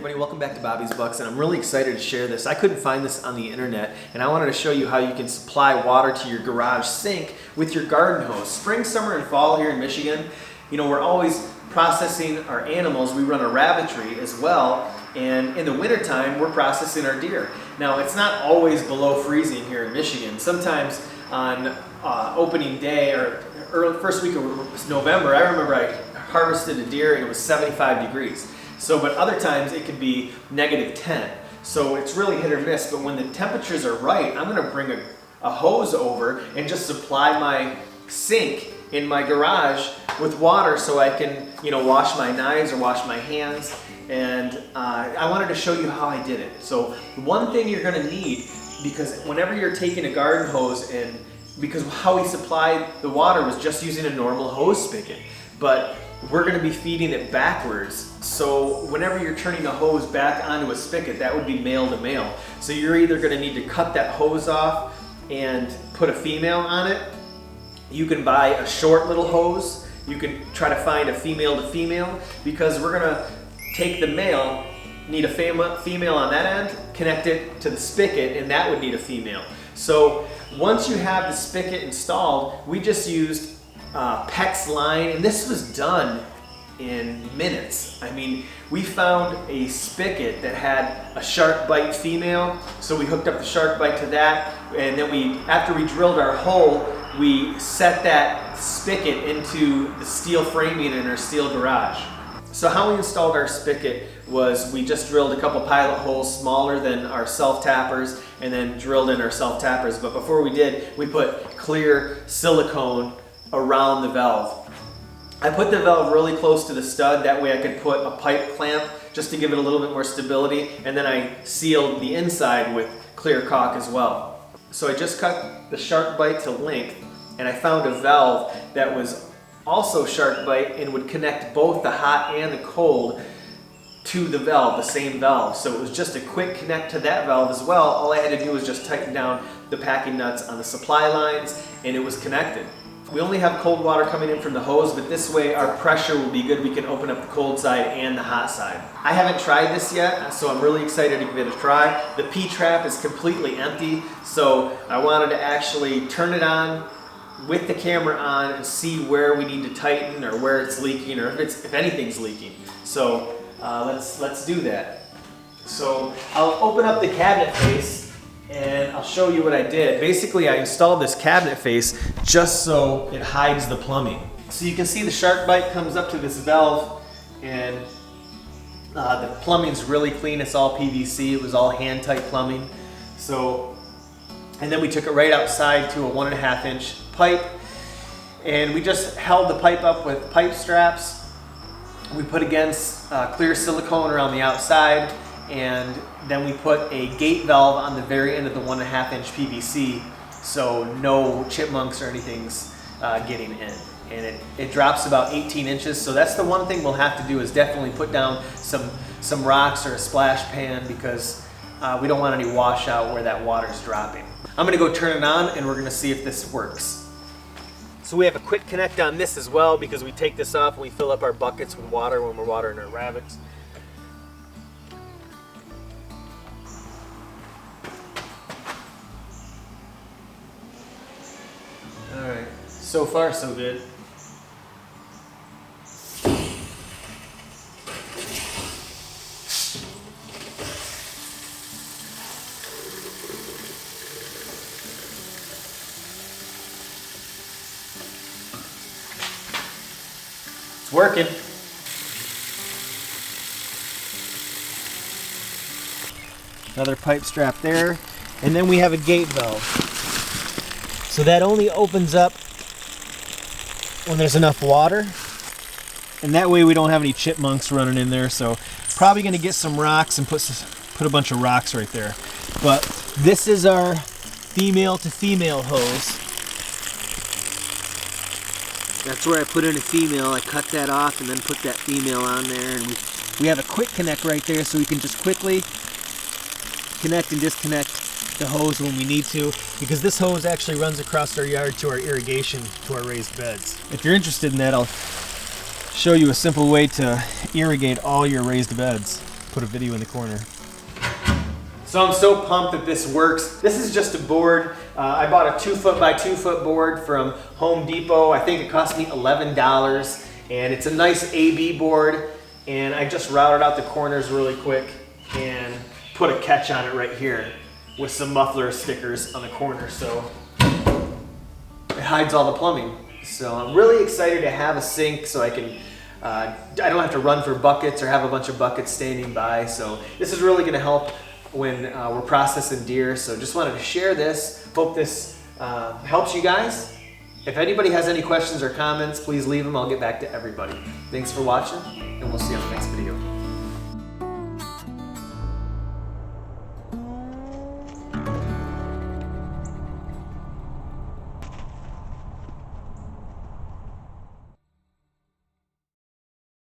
everybody, welcome back to Bobby's Bucks, and I'm really excited to share this. I couldn't find this on the internet, and I wanted to show you how you can supply water to your garage sink with your garden hose. Spring, summer, and fall here in Michigan, you know, we're always processing our animals. We run a Rabbitry as well, and in the wintertime, we're processing our deer. Now, it's not always below freezing here in Michigan. Sometimes on opening day or first week of November, I remember I harvested a deer and it was 75 degrees. So, but other times it could be -10. So it's really hit or miss, but when the temperatures are right, I'm gonna bring a hose over and just supply my sink in my garage with water so I can, you know, wash my knives or wash my hands. And I wanted to show you how I did it. So one thing you're gonna need, because whenever you're taking a garden hose, and because how we supplied the water was just using a normal hose spigot, but we're going to be feeding it backwards. So whenever you're turning a hose back onto a spigot, that would be male to male. So you're either going to need to cut that hose off and put a female on it. You can buy a short little hose. You can try to find a female to female, because we're going to take the male, need a female on that end, connect it to the spigot, and that would need a female. So once you have the spigot installed, we just used PEX line, and this was done in minutes. I mean, we found a spigot that had a shark bite female, so we hooked up the shark bite to that, and then after we drilled our hole, we set that spigot into the steel framing in our steel garage. So how we installed our spigot was we just drilled a couple pilot holes smaller than our self-tappers and then drilled in our self-tappers. But before we did, we put clear silicone around the valve. I put the valve really close to the stud, that way I could put a pipe clamp just to give it a little bit more stability, and then I sealed the inside with clear caulk as well. So I just cut the shark bite to length, and I found a valve that was also shark bite and would connect both the hot and the cold to the valve, the same valve. So it was just a quick connect to that valve as well. All I had to do was just tighten down the packing nuts on the supply lines, and it was connected. We only have cold water coming in from the hose, but this way our pressure will be good. We can open up the cold side and the hot side. I haven't tried this yet, so I'm really excited to give it a try. The P-trap is completely empty, so I wanted to actually turn it on with the camera on and see where we need to tighten or where it's leaking, or if anything's leaking. So let's do that. So I'll open up the cabinet face and I'll show you what I did. Basically, I installed this cabinet face just so it hides the plumbing. So you can see the shark bite comes up to this valve, and the plumbing's really clean. It's all PVC. It was all hand-tight plumbing. So, and then we took it right outside to a 1.5 inch pipe, and we just held the pipe up with pipe straps. We put clear silicone around the outside, and then we put a gate valve on the very end of the 1.5 inch PVC, so no chipmunks or anything's getting in. And it drops about 18 inches, so that's the one thing we'll have to do, is definitely put down some rocks or a splash pan, because we don't want any washout where that water's dropping. I'm gonna go turn it on and we're gonna see if this works. So we have a quick connect on this as well, because we take this off and we fill up our buckets with water when we're watering our rabbits. All right, so far so good. It's working. Another pipe strap there, and then we have a gate valve. So that only opens up when there's enough water, and that way we don't have any chipmunks running in there. So probably going to get some rocks and put a bunch of rocks right there. But this is our female to female hose. That's where I put in a female. I cut that off and then put that female on there, and we have a quick connect right there, so we can just quickly connect and disconnect the hose when we need to, because this hose actually runs across our yard to our irrigation, to our raised beds. If you're interested in that, I'll show you a simple way to irrigate all your raised beds. put a video in the corner. So I'm so pumped that this works. This is just a board. I bought a 2-foot by 2-foot board from Home Depot. I think it cost me $11, and it's a nice AB board. And I just routed out the corners really quick and put a catch on it right here with some muffler stickers on the corner, so it hides all the plumbing. So I'm really excited to have a sink so I can I don't have to run for buckets or have a bunch of buckets standing by. So this is really going to help when we're processing deer. So just wanted to share this. Hope this helps you guys. If anybody has any questions or comments, please leave them. I'll get back to everybody. Thanks for watching, and we'll see you on the next video.